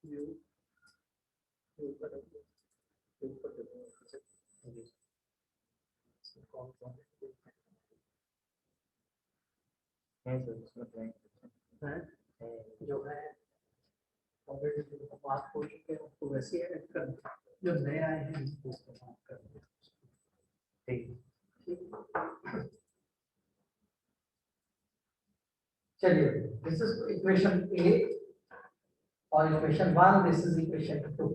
जो है ऑलरेडी बात हो चुके हैं उसको वैसे ही ऐड कर दो, जो नए आए हैं उनको इस्तेमाल कर दो। ठीक, चलिए दिस इज इक्वेशन ए और इक्वेशन 1, दिस इज इक्वेशन 2।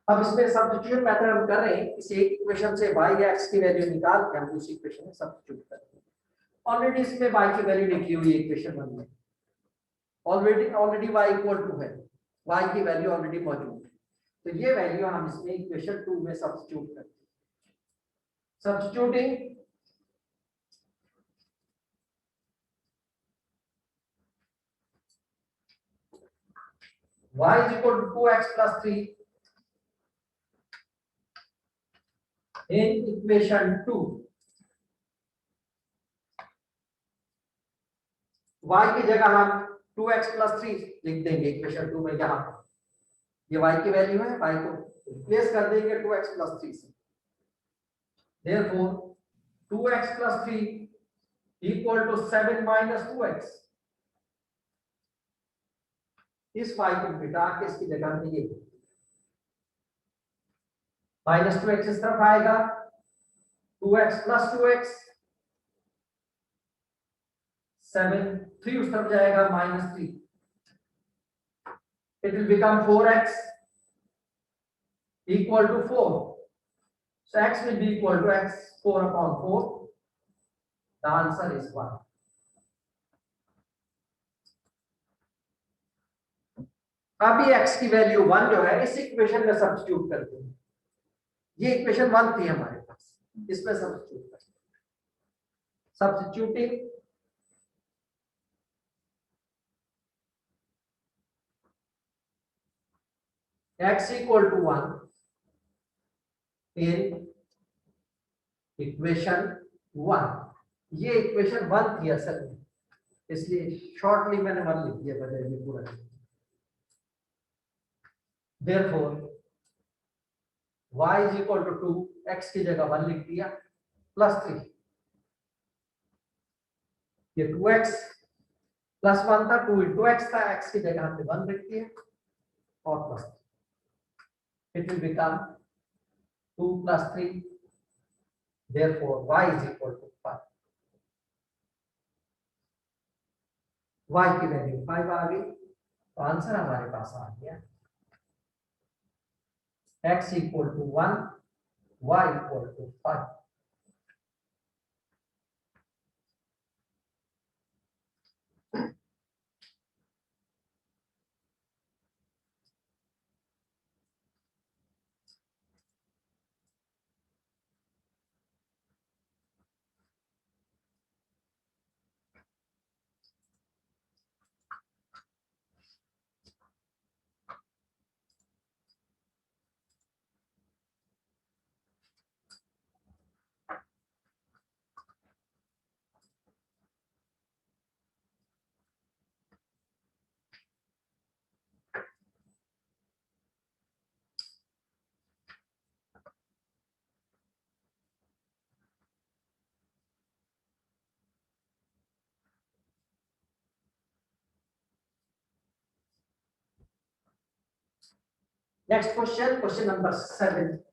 अब इसमें सब्स्टिट्यूशन मेथड हम कर रहे हैं, इस एक इक्वेशन से y या x की वैल्यू निकाल के हम दूसरी इक्वेशन में सब्स्टिट्यूट कर रहे हैं। ऑलरेडी इसमें y की वैल्यू लिखी हुई है इक्वेशन 1 में, ऑलरेडी y इक्वल टू है, y की वैल्यू ऑलरेडी मौजूद है, तो ये वैल्यू हम इसमें इक्वेशन 2 में सब्स्टिट्यूट करते हैं। Substituting y is equal to 2x plus 3 in equation 2, y की जगह हम 2x plus 3 लिख देंगे इक्वेशन 2 में, यहाँ ये y की वैल्यू है, y को रिप्लेस कर देंगे 2x plus 3 से। Therefore 2x plus 3 equal to 7 minus 2x। इस y को बिठा के इसकी जगह में ये माइनस 2x इस तरफ आएगा, 2x plus 2x, 7 3 उस तरफ जाएगा, minus 3, it will become 4x equal to 4, so x will be equal to x 4 upon 4, the answer is 1। अभी x की वैल्यू 1 जो है इस इक्वेशन में सब्स्टिट्यूट करते हैं, ये इक्वेशन 1 थी हमारे पास, इसमें सब्स्टिट्यूट करते हैं। Substituting x equal to 1 in equation 1, ये इक्वेशन 1 थी असल में, इसलिए शॉर्टली मैंने 1 लिख दिया बजाय ये पूरा। Therefore y is equal to 2, x की जगह 1 लिख दिया, प्लस 3, ये 2x प्लस 1 था, 2 into x था, x की जगह हमने 1 लिख दिया और plus 3, it will become 2 plus 3, therefore y is equal to 5। y की वैल्यू 5 आ गई, तो आंसर हमारे पास आ गया x equal to 1, y equal to 5। Next question, question number 7।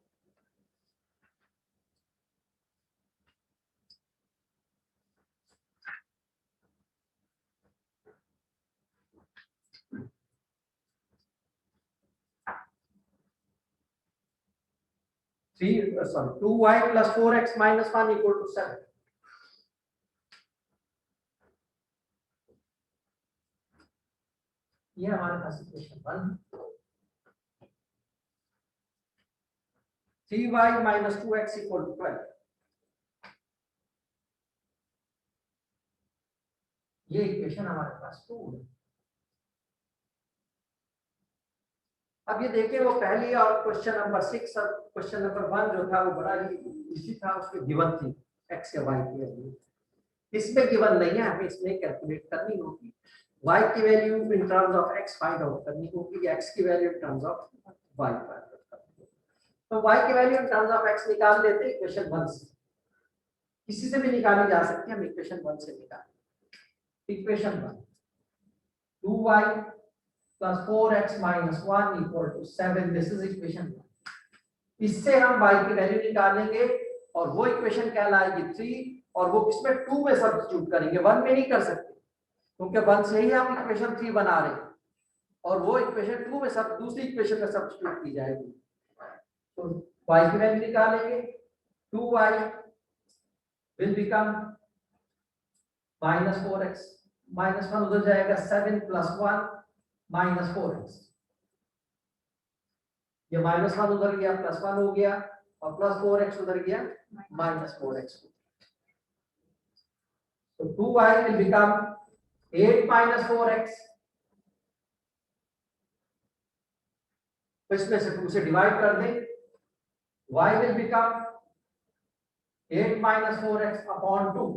sorry 2y plus 4x minus 1 equal to 7। ये हमारे पास equation 1, 3y minus 2x equal to 12, ये equation हमारे पास 2 है। अब ये देखिए वो पहली और क्वेश्चन नंबर 6 और क्वेश्चन नंबर 1 जो था वो बड़ा ही इजी था, उसमें गिवन थी x या y की वैल्यू, इसमें गिवन नहीं है, हमें इसमें कैलकुलेट करनी होगी। y की value in terms of x find out करनी होगी, x की value in terms of y find out करनी है। तो y की value in terms of x निकाल लेते हैं इक्वेशन 1 से, किसी से भी निकाली जा सकती है, हम इक्वेशन 1 से निकालें। Equation 1 2y plus 4x minus 1 equal to 7, this is equation 1। इससे हम y की वैल्यू निकालेंगे और वो इक्वेशन कहलाएगी 3, और वो किसमें 2 में सब्स्टिट्यूट करेंगे, 1 में नहीं कर सकते क्योंकि 1 से ही हम इक्वेशन 3 बना रहे हैं, और वो इक्वेशन 2 में सब दूसरी इक्वेशन में सब्स्टिट्यूट की जाएगी। तो y की वैल्यू निकालेंगे, 2y will become minus 4x, minus 1 उधर जाएगा, 7 plus 1 minus 4x, ये माइनस 1 उधर गया, प्लस 1 हो गया, और प्लस 4x उधर गया, माइनस 4x। तो 2y will become 8 minus 4x, इसमें से 2 से डिवाइड कर दें, y will become 8 minus 4x upon 2।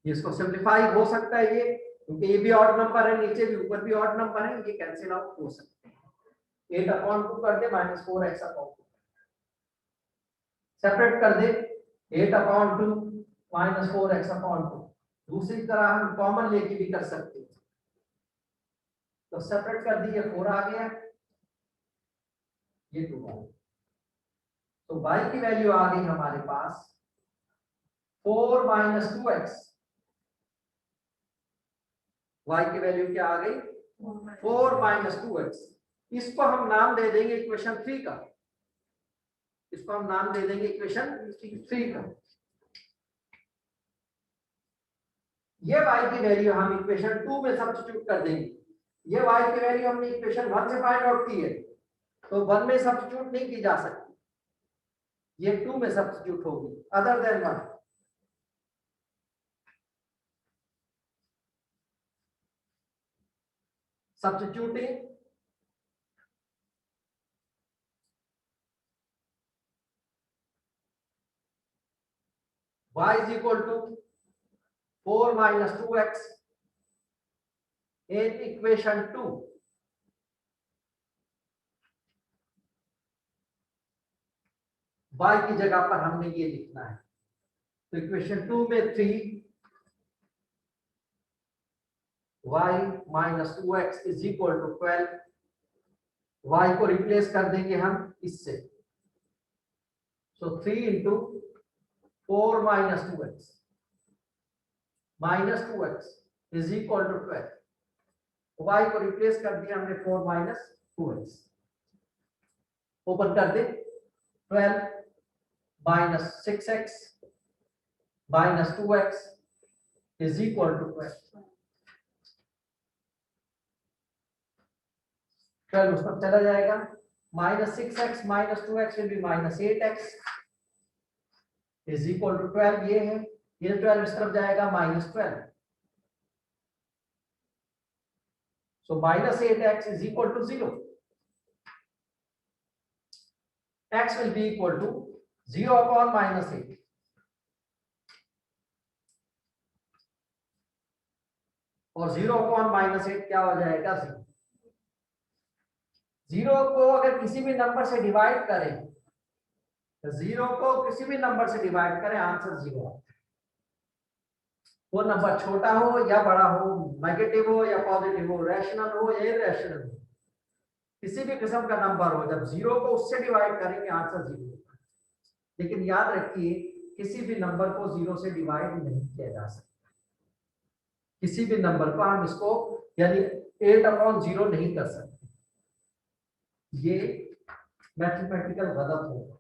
इसको सिंप्लीफाई हो सकता है ये, क्योंकि ये भी ऑड नंबर है, नीचे भी ऊपर भी ऑड नंबर है, ये कैंसिल आउट हो सकते हैं। 8 अपॉन 2 कर दे, माइनस 4x अपॉन 2 सेपरेट कर दे, 8 अपॉन 2 माइनस 4x अपॉन 2। दूसरी तरह हम कॉमन लेके भी कर सकते हैं, तो सेपरेट कर दिए, 4 आ गया, ये 2 आ गया। तो y की वैल्यू आ गई हमारे पास 4 माइनस 2x, y की वैल्यू क्या आ गई 4 माइनस 2x। इसको हम नाम दे देंगे इक्वेशन 3 का, इसको हम नाम दे देंगे इक्वेशन 3 का। ये y की वैल्यू हम इक्वेशन 2 में सब्स्टिट्यूट कर देंगे। ये y की वैल्यू हमने इक्वेशन 1 से फाइंड आउट की है, तो 1 में सब्स्टिट्यूट नहीं की जा सकती, ये 2 में सब्स्टिट्यूट होगी, other than 1। Substituting y is equal to 4 minus 2x in equation 2। y की जगह पर हमने ये लिखना है, तो इक्वेशन 2 में 3 y minus 2x is equal to 12, y को रिप्लेस कर देंगे हम इससे, सो 3 into 4 minus 2x minus 2x is equal to 12, y को रिप्लेस कर दिया हमने 4 minus 2x, ओपन कर दे, 12 minus 6x minus 2x is equal to 12। 12 उस पर चला जाएगा, minus 6x minus 2x will be minus 8x is equal to 12, ये है, ये 12 इस तरफ जाएगा, minus 12, so minus 8x is equal to 0, x will be equal to 0 upon minus 8, और 0 अपॉन माइनस 8 क्या हो जाएगा 0। 0 को अगर किसी भी नंबर से डिवाइड करें, तो 0 को किसी भी नंबर से डिवाइड करें, आंसर 0 आता है। वो नंबर छोटा हो या बड़ा हो, नेगेटिव हो या पॉजिटिव हो, रैशनल हो या इरैशनल हो, किसी भी किस्म का नंबर हो, जब 0 को उससे डिवाइड करेंगे आंसर 0 होगा। लेकिन याद रखिए, किसी भी नंबर को 0 से डिवाइड नहीं किया जा सकता, किसी भी नंबर को हम इसको यानी 8 अपॉन 0 नहीं कर सकते, ये मैथमेटिकल गलत होगा।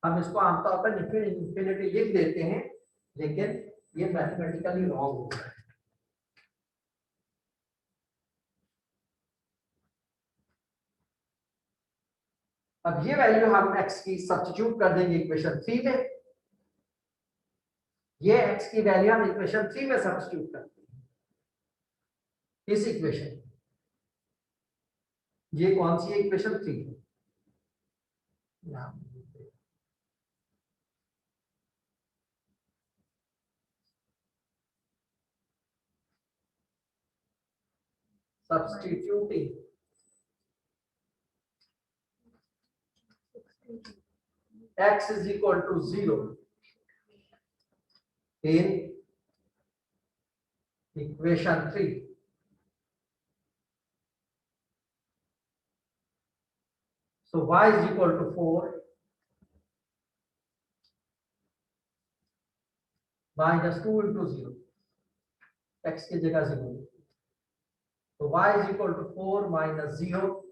हम इसको आमतौर पर इंफिनिटी लिख देते हैं, लेकिन ये मैथमेटिकली रॉन्ग होता है। अब ये वैल्यू हम x की सब्स्टिट्यूट कर देंगे इक्वेशन 3 में, ये x की वैल्यू हम इक्वेशन 3 में सब्स्टिट्यूट करते हैं, इस इक्वेशन, ये कौन सी है equation 3, substituting x is equal to 0 in equation 3. So y is equal to 4 minus 2 into 0. X की जगह 0. So y is equal to 4 minus 0.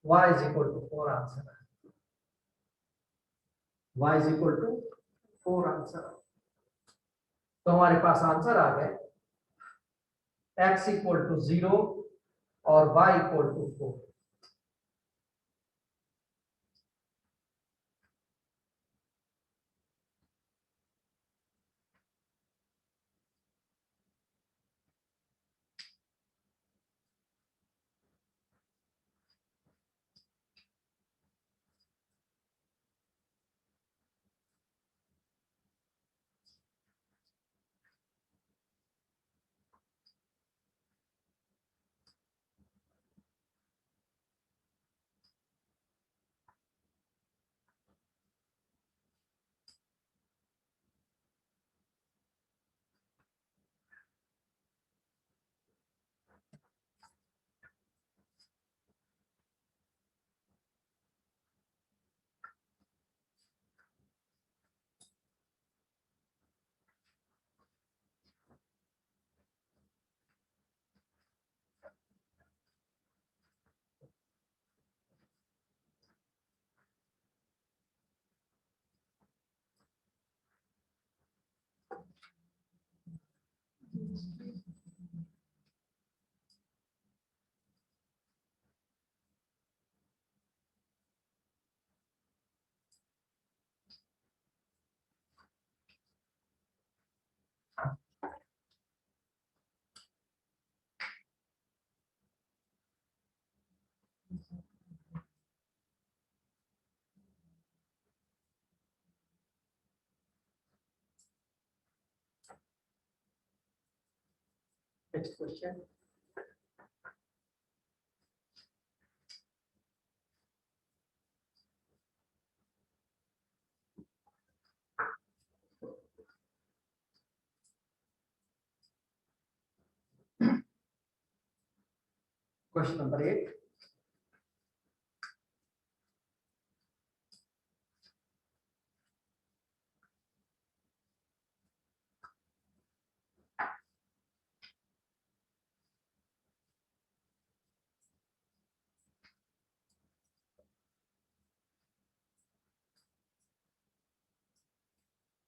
Y is equal to 4 answer. Y is equal to 4 answer. तो हमारे पास answer आ गए x equal to 0 और y equal to 4. Next question. Question number 8.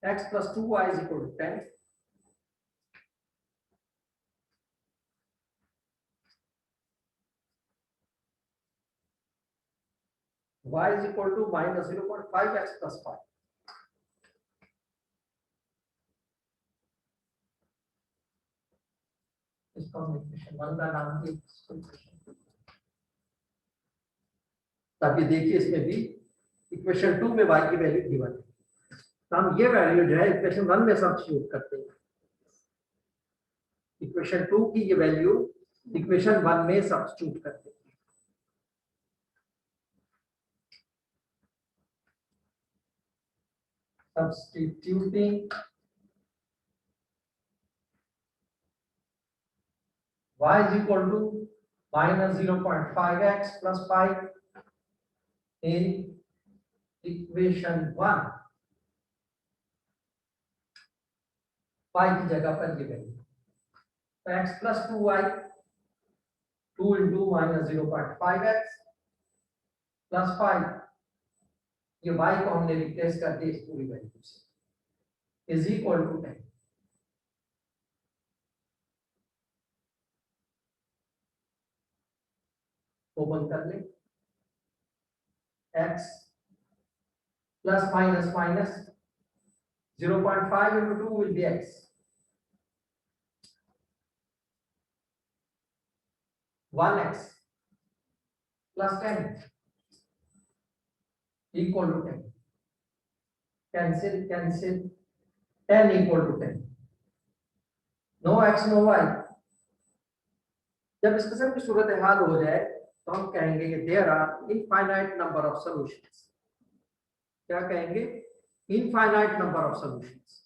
X plus 2y is equal to 10. Y is equal to minus 0.5x plus 5. इसको हम equation 1 का नाम दिए. तब ये देखिए इसमें भी इक्वेशन 2 में y की वैल्यू गिवन है. तो हम ये वैल्यू जो है इक्वेशन 1 में सब्स्टिट्यूट करते हैं. इक्वेशन 2 की ये वैल्यू इक्वेशन 1 में सब्स्टिट्यूट करते हैं. Substituting y is equal to minus 0.5x plus 5 in equation 1. y की जगह पर ये वैल्यू तो x plus 2y 2 into minus 0.5x plus 5 ये y को हमने रिप्लेस कर दिया इस पूरी वैल्यू से इज इक्वल टू 10. ओपन कर ले. x plus minus 0.5 into 2 will be x. 1x plus 10 equal to 10. Cancel. 10 equal to 10. No x, no y. जब इस किस्म की सूरत हाल हो जाए तो हम कहेंगे कि there are infinite number of solutions. क्या कहेंगे? Infinite number of solutions.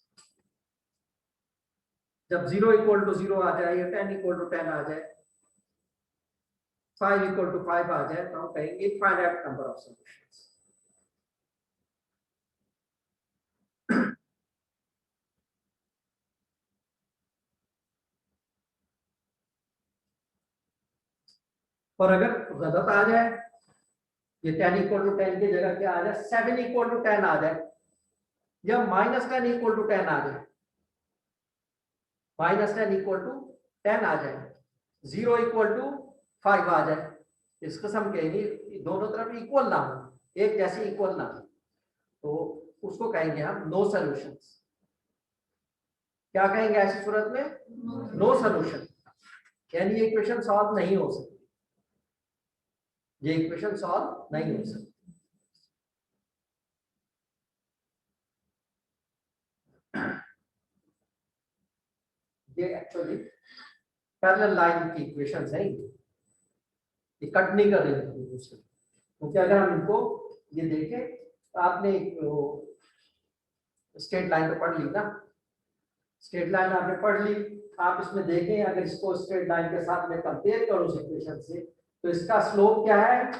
जब 0 इक्वल टू 0 आ जाए या 10 इक्वल टू 10 आ जाए, 5 इक्वल टू 5 आ जाए, तो हम कहेंगे इनफाइनाइट नंबर ऑफ सॉल्यूशंस। और अगर गलत आ जाए, ये 10 इक्वल टू 10 की जगह क्या आ जाए, 7 इक्वल टू 10 आ जाए, या -10 इक्वल टू 10 आ जाए, -10 इक्वल टू 10 आ जाए, 0 इक्वल टू 5 आ जाए, इस किस्म के दोनों तरफ इक्वल ना हो, एक जैसी इक्वल ना हो, तो उसको कहेंगे हम नो सॉल्यूशंस। क्या कहेंगे ऐसी सूरत में? नो सॉल्यूशन, यानी ये इक्वेशन सॉल्व नहीं हो सकती, ये इक्वेशन सॉल्व नहीं हो सकती। ये एक्चुअली पैरेलल लाइन की इक्वेशंस हैं, ये कट नहीं कर रही थी दूसरे, क्योंकि अगर हम इनको ये देखें तो आपने स्ट्रेट लाइन तो पढ़ ली ना, स्ट्रेट लाइन आपने पढ़ ली, आप इसमें देखें अगर इसको स्ट्रेट लाइन के साथ में कंपेयर करो इस इक्वेशन से, तो इसका स्लोप क्या है?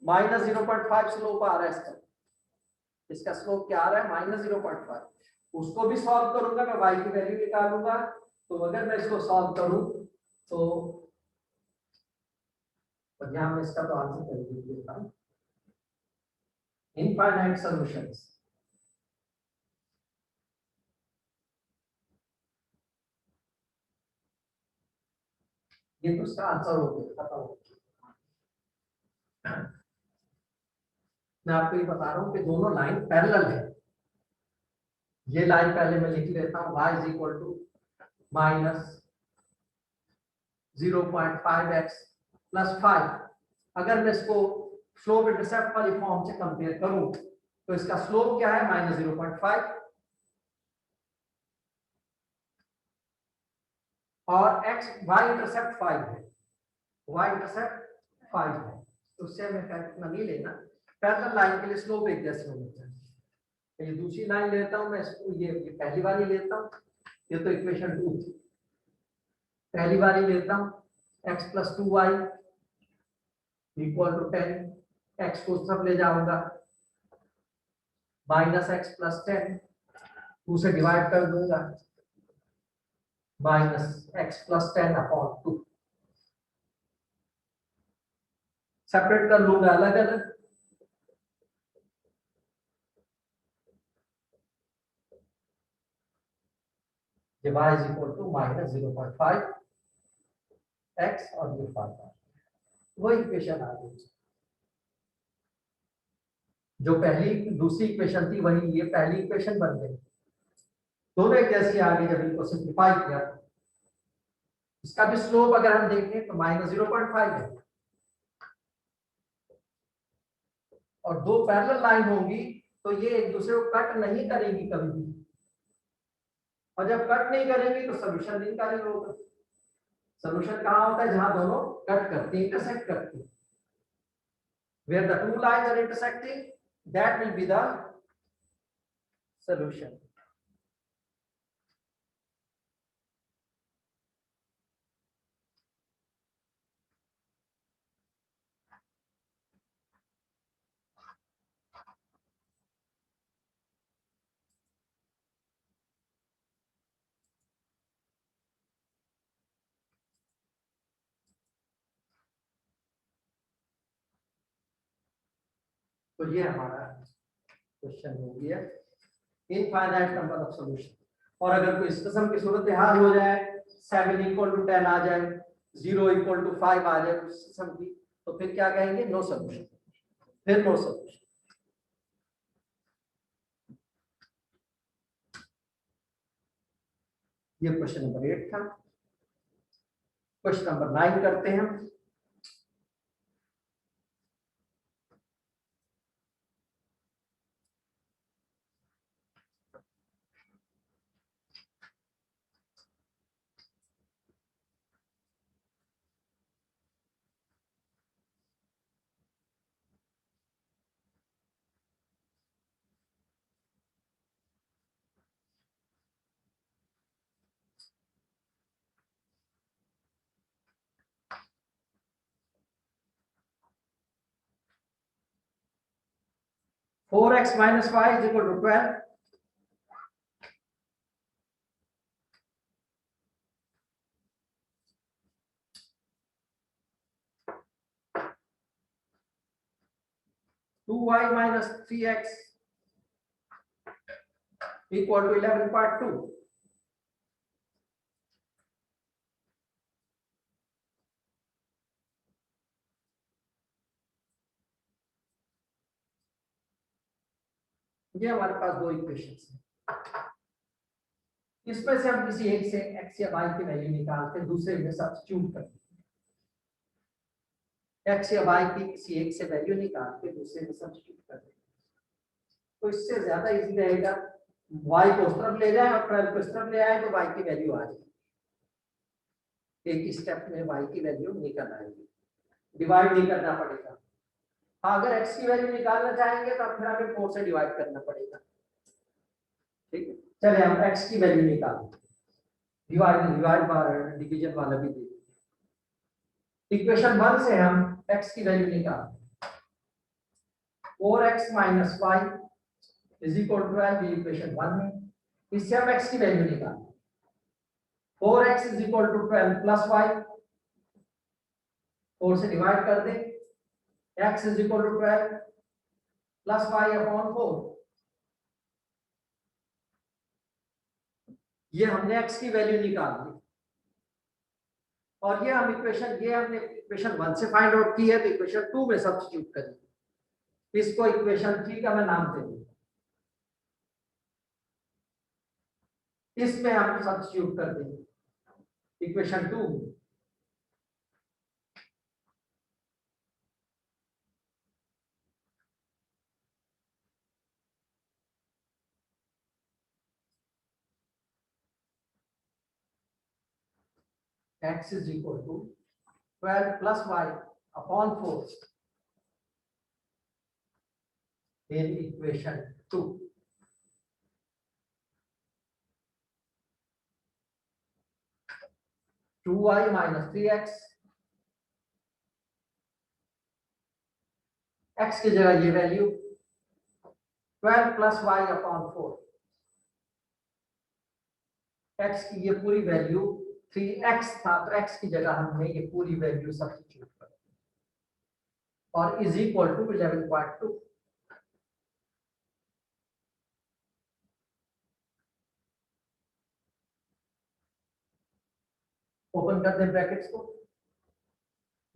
-0.5 स्लोप आ रहा है इसका, इसका स्लोप क्या आ रहा है? -0.5। उसको भी सॉल्व करूंगा, मैं y की वैल्यू निकालूंगा, तो अगर मैं इसको सॉल्व करूं तो यहां मैं इसका तो आंसर कर देता हूं, इनफाइनाइट सॉल्यूशंस। ये तो इसका आंसर हो गया, खत्म हो गया। मैं आपको ये बता रहा हूं कि दोनों लाइन पैरेलल है। ये लाइन पहले मैं लिख लेता हूं, y is equal to -0.5x plus 5। अगर मैं इसको स्लोप इंटरसेप्ट वाली फॉर्म से कंपेयर करूं तो इसका स्लोप क्या है? -0.5, और x y इंटरसेप्ट 5 है, y इंटरसेप्ट 5 है, तो उससे हमें इतना नहीं लेना। पैरेलल लाइन के लिए स्लोप एक जैसे होना चाहिए। तो ये दूसरी लाइन लेता हूं मैं, इसको ये पहली वाली लेता हूं, ये तो इक्वेशन 2 थी, पहली वाली लेता हूं, x plus 2y equal to 10, x को सब ले जाऊंगा, -x प्लस 10, 2 से डिवाइड कर दूंगा, -x प्लस 10 अपॉन 2, सेपरेट कर लूंगा अलग अलग, y is equal to -0.5 x और ये 5, वो इक्वेशन आ गई। जो पहली दूसरी इक्वेशन थी वही ये पहली इक्वेशन बन गई, दोनों एक जैसी आ गई जब इनको सिंप्लीफाई किया। इसका भी स्लोप अगर हम देखें तो -0.5 है, और दो पैरेलल लाइन होंगी तो ये एक दूसरे को कट नहीं करेंगी कभी भी, और जब कट नहीं करेंगी तो सोल्यूशन इनकरेक्ट होगा। सोल्यूशन कहाँ होता है? जहां दोनों कट करते हैं, इंटरसेक्ट करते हैं, where the two lines are intersecting, that will be the solution। तो ये हमारा क्वेश्चन हो गया, इनफाइनाइट नंबर ऑफ सॉल्यूशन। और अगर कोई इस किस्म की सूरत हाल हो जाए, 7 इक्वल टू 10 आ जाए, 0 इक्वल टू 5 आ जाए उस किस्म की, तो फिर क्या कहेंगे? नो सॉल्यूशन, फिर नो सॉल्यूशन। ये क्वेश्चन नंबर 8 था। क्वेश्चन नंबर 9 करते हैं। 4x minus y is equal to 12. Two y minus 3x equal to 11.2. ये हमारे पास दो इक्वेशंस हैं। इसमें से हम किसी एक से x या y की वैल्यू निकाल के दूसरे में सब्स्टिट्यूट करते हैं। x या y की किसी एक से वैल्यू निकाल के दूसरे में सब्स्टिट्यूट करते हैं। तो इससे ज्यादा इजी रहेगा, y को उस तरफ ले जाए और 12 को इस तरफ ले आए तो y की वैल्यू आ जाएगी। एक स्टेप में y की वैल्यू निकल आएगी, डिवाइड नहीं करना पड़ेगा। अगर x की वैल्यू निकालना चाहेंगे तो फिर हमें 4 से डिवाइड करना पड़ेगा। ठीक है, चलिए हम x की वैल्यू निकालें। डिवीजन वाला भी दे। इक्वेशन 1 से हम x की वैल्यू निकालें। 4x minus y is equal to 12, ये इक्वेशन 1 में। इससे हम x की वैल्यू निकालें। 4x is equal to 12 plus y, 4 से डिवाइड कर दें। x is equal to 12 plus y upon 4। ये हमने x की वैल्यू निकाल दी और ये हमने इक्वेशन 1 से फाइंड आउट की है, तो इक्वेशन 2 में सब्स्टिट्यूट करेंगे। इसको इक्वेशन 3 का मैं नाम दे दूंगा। इसमें हम सब्स्टिट्यूट कर देंगे इक्वेशन 2 में। x is equal to 12 plus y upon 4 in equation 2. Two y minus 3x, x की जगह ये value 12 plus y upon 4। x की ये पूरी वैल्यू 3x था, तो x की जगह हमने ये पूरी वैल्यू सब्स्टिट्यूट कर दी और इज इक्वल टू 11.2। ओपन कर दें ब्रैकेट्स को।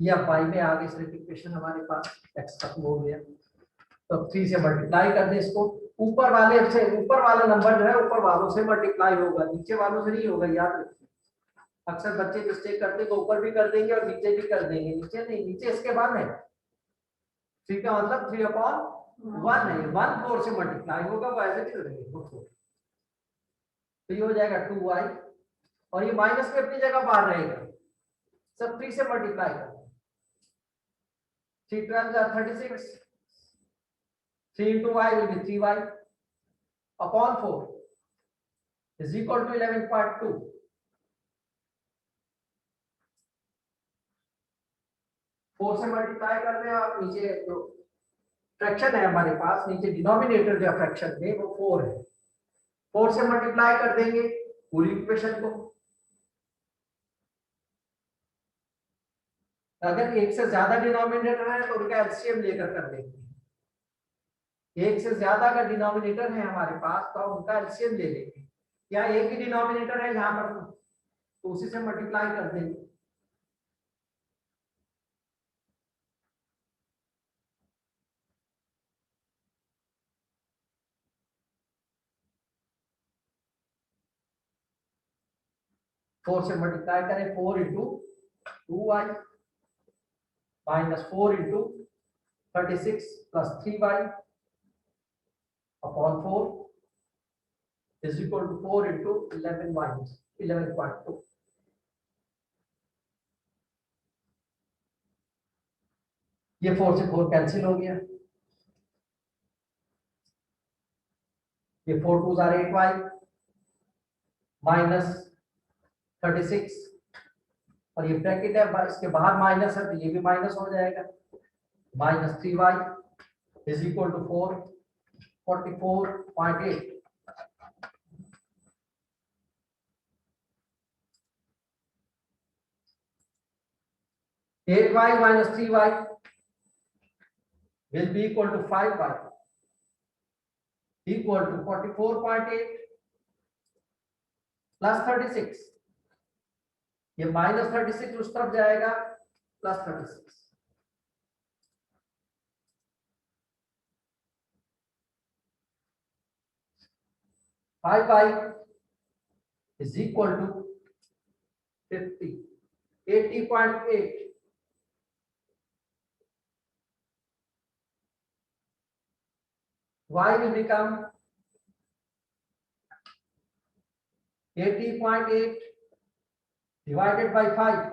ये अब y में आ गई सिर्फ इक्वेशन हमारे पास, x खत्म हो गया तो 3 से मल्टीप्लाई कर दें इसको। ऊपर वाला नंबर जो है ऊपर वालों से मल्टीप्लाई होगा, नीचे वालों से नहीं होगा, याद रखिए। अक्सर बच्चे मिस्टेक करते हैं, तो ऊपर भी कर देंगे और नीचे भी कर देंगे। नीचे नहीं, नीचे इसके बाद है 3 का मतलब 3/1 है, 1 4 से मल्टीप्लाई होगा, वो ऐसे ही रहेगा। तो ये हो जाएगा 2y और ये माइनस में अपनी जगह बाहर रहेगा, सब 3 से मल्टीप्लाई कर 3 12 36, 3 into y will be 3y upon 4 is equal to 11.2। Four से मल्टीप्लाई कर रहे हैं आप, नीचे जो फ्रैक्शन है हमारे पास, नीचे डिनोमिनेटर जो फ्रैक्शन में वो 4 है, 4 से मल्टीप्लाई कर देंगे पूरी इक्वेशन को। अगर एक से ज्यादा डिनोमिनेटर है तो उनका एलसीएम लेकर कर देंगे। एक से ज्यादा अगर डिनोमिनेटर है हमारे पास तो उनका एलसीएम ले लेंगे, या एक ही डिनोमिनेटर है यहाँ पर तो उसी से मल्टीप्लाई कर देंगे। फोर से मल्टीप्लाई करें, 4 into 2y minus 4 into 36 plus 3y upon 4 is equal to 4 into 11 minus 11.2। ये 4 से 4 कैंसिल हो गया, ये 4 2 are 8y माइनस 36 और ये ब्रैकेट है, इसके बाहर माइनस है तो ये भी माइनस हो जाएगा, minus 3y is equal to 4 44.8 8y minus 3y will be equal to 5y equal to 44.8 plus 36. ये माइनस 36 उस तरफ जाएगा, plus 36. Five y is equal to 50, 80.8. Y will become 80.8 divided by 5.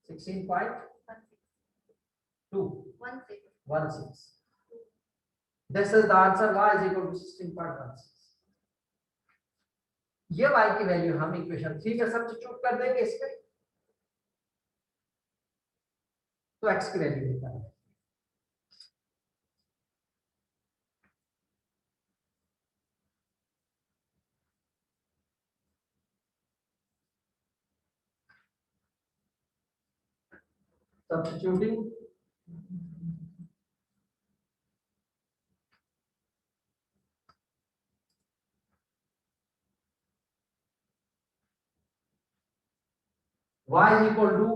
16.216. This is the answer. Y is equal to 16.16. ये y की value हम equation 3 में substitute कर देंगे इसमें, तो x की वैल्यू निकालेंगे. Substituting y is equal to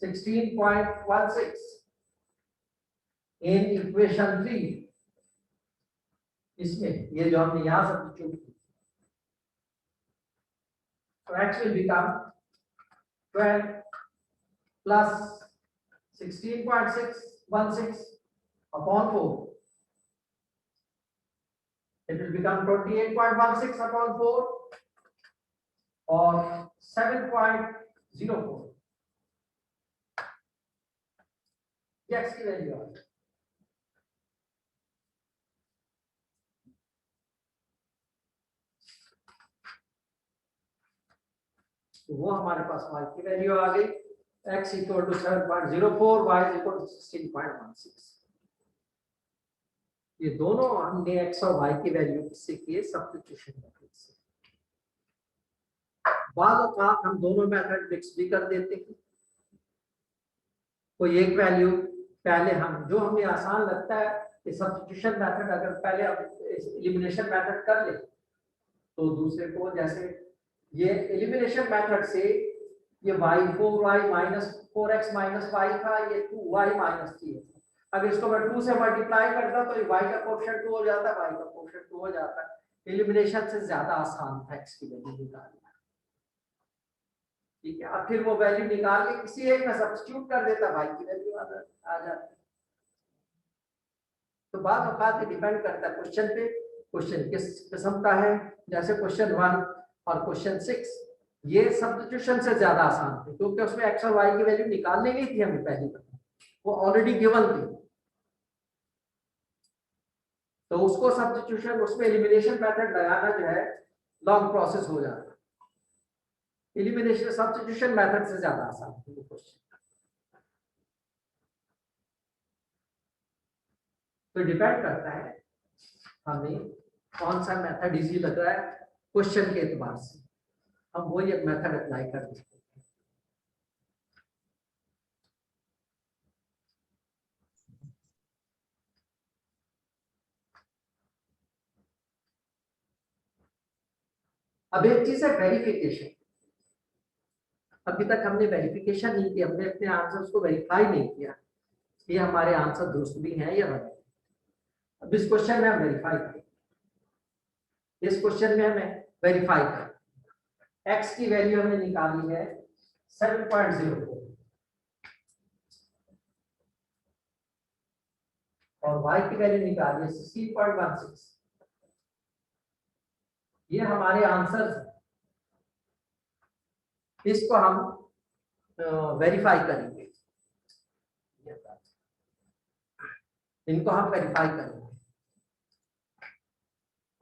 16.16 in equation 3. इसमें ये जो हमने यहां सब्स्टिट्यूट की, तो x will become 12 plus 16.616 upon 4. It will become 28.16 upon 4 or 7.04. x की वैल्यू है. तो वो हमारे पास y की वैल्यू आ गई. x equal to 7.04, y is equal to 16.16. ये दोनों हमने x और y की वैल्यू किससे किए, सब्स्टिट्यूशन मेथड से. बाद औक़ात हम दोनों मेथड मिक्स भी कर देते हैं. कोई एक वैल्यू पहले हम जो हमें आसान लगता है कि सब्स्टिट्यूशन मेथड अगर पहले एलिमिनेशन मेथड कर ले, तो दूसरे को जैसे ये एलिमिनेशन मेथड से ये y 4y minus 4x minus y था, ये 2y माइनस 3 था. अगर इसको मैं 2 से मल्टीप्लाई करता तो ये y का कोएफिशिएंट 2 हो जाता, y का कोएफिशिएंट 2 हो जाता. एलिमिनेशन से ज्यादा आसान था x की वैल्यू निकालना. ठीक है. अब फिर वो वैल्यू निकाल के किसी एक में सब्स्टिट्यूट कर देता, y की वैल्यू आ जाती. तो बाद औक़ात डिपेंड करता है क्वेश्चन पे, क्वेश्चन किस किस्म का है. जैसे क्वेश्चन 1 और क्वेश्चन 6 ये सब्स्टिट्यूशन से ज्यादा आसान थे, क्योंकि उसमें x और y की वैल्यू निकालनी नहीं थी हमें पहले, वो ऑलरेडी गिवन थी. तो उसको सब्स्टिट्यूशन, उसमें एलिमिनेशन मेथड लगाना जो है लॉन्ग प्रोसेस हो जाता है. एलिमिनेशन सब्स्टिट्यूशन मेथड से ज्यादा आसान है वो क्वेश्चन. तो डिपेंड करता है हमें कौन सा मेथड इजी लग रहा है क्वेश्चन के एतबार से, हम वही एक मेथड अप्लाई कर देते हैं. अब एक चीज है वेरिफिकेशन. अभी तक हमने वेरिफिकेशन नहीं की, हमने अपने आंसर्स को वेरीफाई नहीं किया कि हमारे आंसर दुरुस्त भी हैं या नहीं. अब इस क्वेश्चन में हम वेरीफाई करें. इस क्वेश्चन में हमें वेरीफाई करें. x की वैल्यू हमने निकाली है 7.04 और y की वैल्यू निकाली है 16.16. ये हमारे आंसर्स हैं. इसको हम वेरीफाई करेंगे, इनको हम वेरीफाई करेंगे.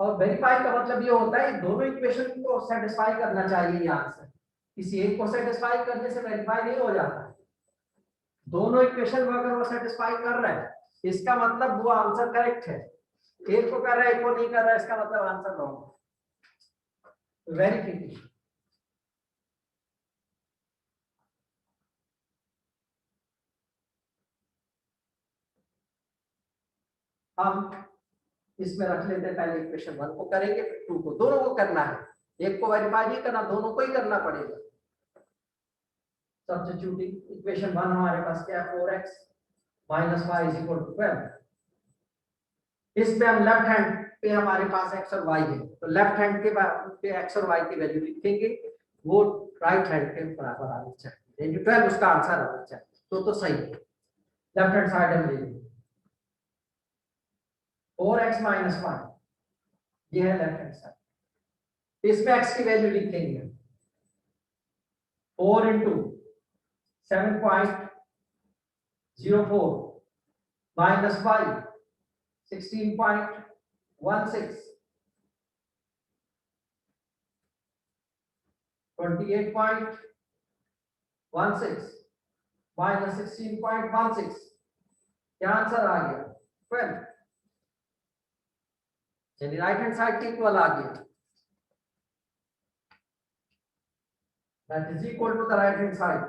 और वेरीफाई का मतलब ये होता है दोनों इक्वेशन को सेटिस्फाई करना चाहिए. ये आंसर किसी एक को सेटिस्फाई करने से वेरीफाई नहीं हो जाता. दोनों इक्वेशन को अगर वो सेटिस्फाई कर रहा है, इसका मतलब वो आंसर करेक्ट है। एक को कर रहा है, एक को नहीं कर रहा है, इसका मतलब आंसर रॉन्ग। वेरिफिकेशन। हम इसमें रख लेते हैं, पहले इक्वेशन 1 को करेंगे, फिर 2 को, दोनों को करना है, एक को वेरीफाई नहीं करना, दोनों को ही करना पड़ेगा। सब्स्टिट्यूटिंग इक्वेशन 1 हमारे पास क्या है, 4x minus y is equal to 12। इसमें हम लेफ्ट हैंड पे हमारे पास x और y है, तो लेफ्ट हैंड के पे x और y की वैल्यू लिखेंगे, वो राइट हैंड के बराबर आनी चाहिए, 12 उसका आंसर आना चाहिए, तो सही है। लेफ्ट हैंड साइड हम ले लेंगे 4x माइनस 1, ये है लेफ्ट हैंड साइड। इसमें x की वैल्यू लिखेंगे 4 इंटू 7.04 माइनस y 16.16 28.16 माइनस 16.16, क्या आंसर आ गया 12, यानी राइट हैंड साइड के इक्वल आ गया, that is equal to the right hand side.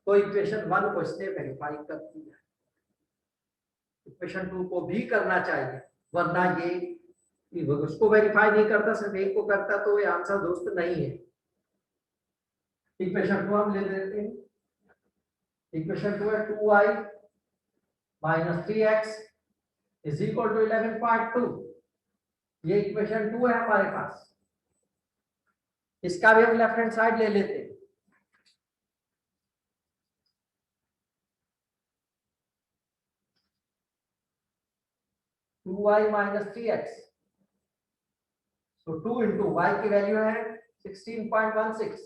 तो इक्वेशन 1 को इसने वेरीफाई कर दिया, इक्वेशन 2 को भी करना चाहिए, वरना ये उसको वेरीफाई नहीं करता, सिर्फ एक को करता, तो ये आंसर दोस्त नहीं है। इक्वेशन 2 हम ले लेते हैं, इक्वेशन 2 है 2y minus 3x is equal to 11.2, ये इक्वेशन 2 है हमारे पास। इसका भी हम लेफ्ट हैंड साइड ले लेते हैं, टू वाई माइनस 3x, तो 2 इंटू वाई की वैल्यू है 16.16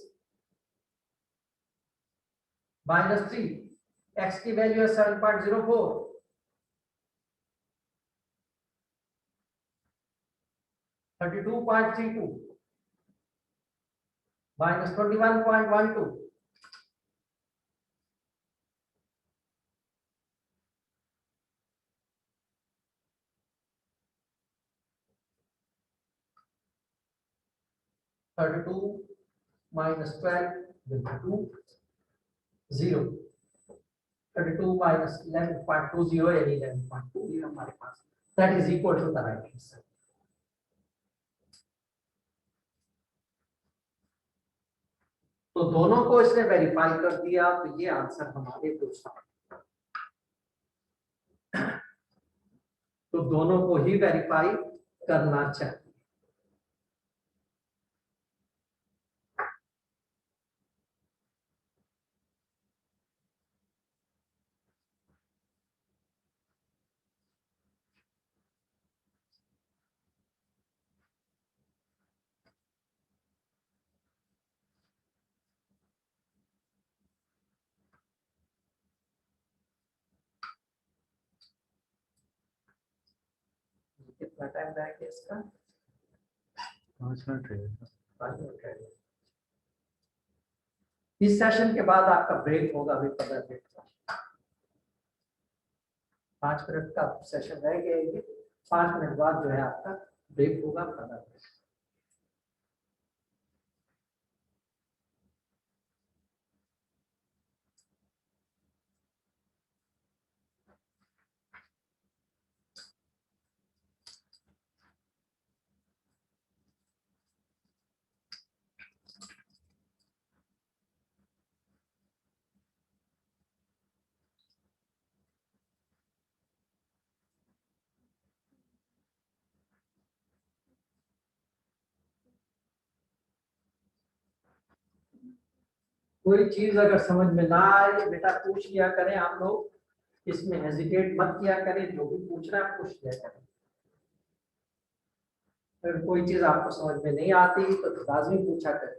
माइनस 3, x की वैल्यू है 7.04, 32.32 minus 21.12, 32 minus 12 will be 2, 0, 32 minus 11.20 यानी 11.2 ये हमारे पास, that is equal to the right hand side। तो दोनों को इसने वेरीफाई कर दिया, तो ये आंसर हमारे दोस्तों, तो दोनों को ही वेरीफाई करना चाहिए। कितना टाइम रह गया इसका, 5 मिनट रहेगा। 5 मिनट रह गया। इस सेशन के बाद आपका ब्रेक होगा, अभी 15 मिनट का, 5 मिनट का सेशन रह गया, ये 5 मिनट बाद जो है आपका ब्रेक होगा 15 मिनट। कोई चीज अगर समझ में ना आए बेटा पूछ लिया करें, आप लोग इसमें हेजिटेट मत किया करें, जो भी पूछ रहा है पूछ लिया करें। अगर कोई चीज आपको समझ में नहीं आती तो लाजमी पूछा करें।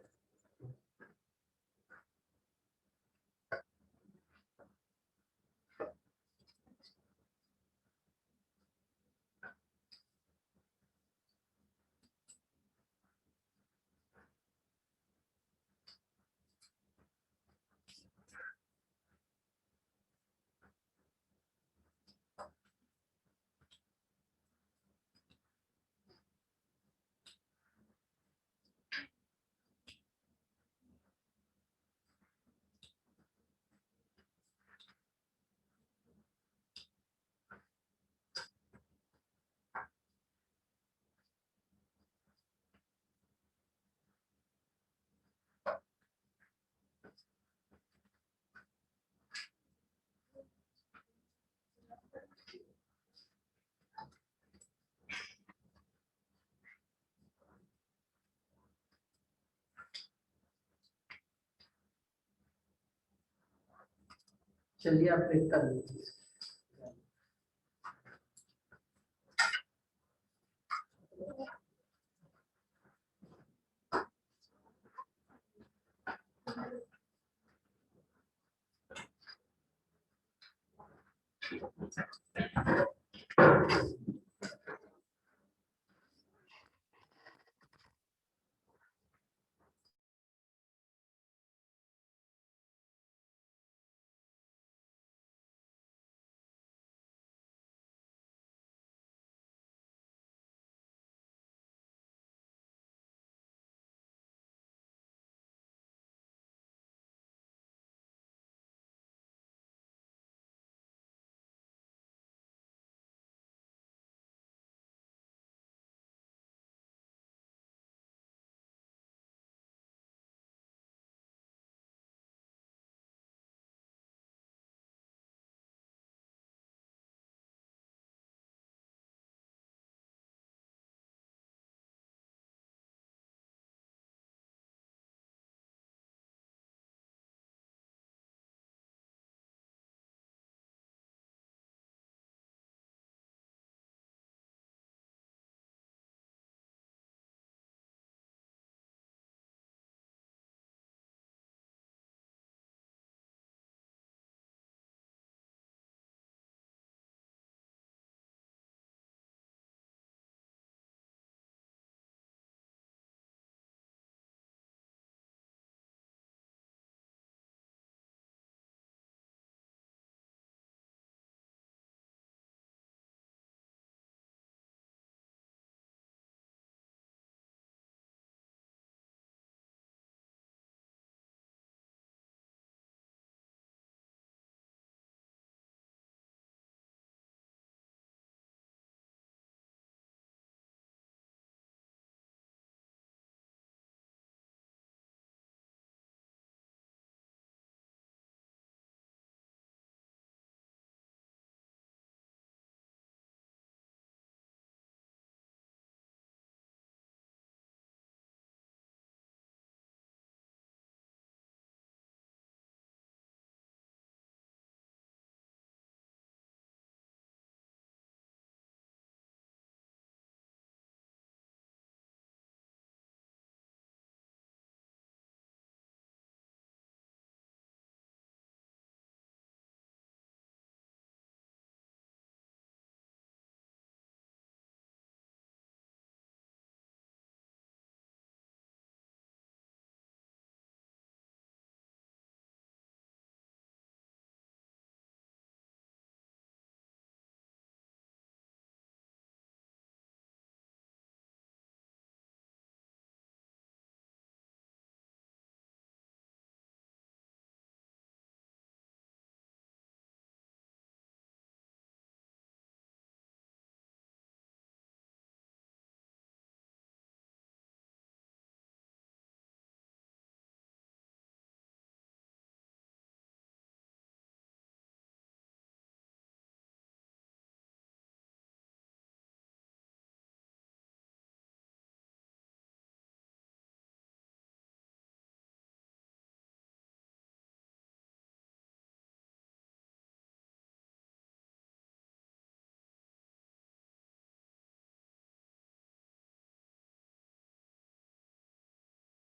चलिए आप प्रिंट कर लीजिए।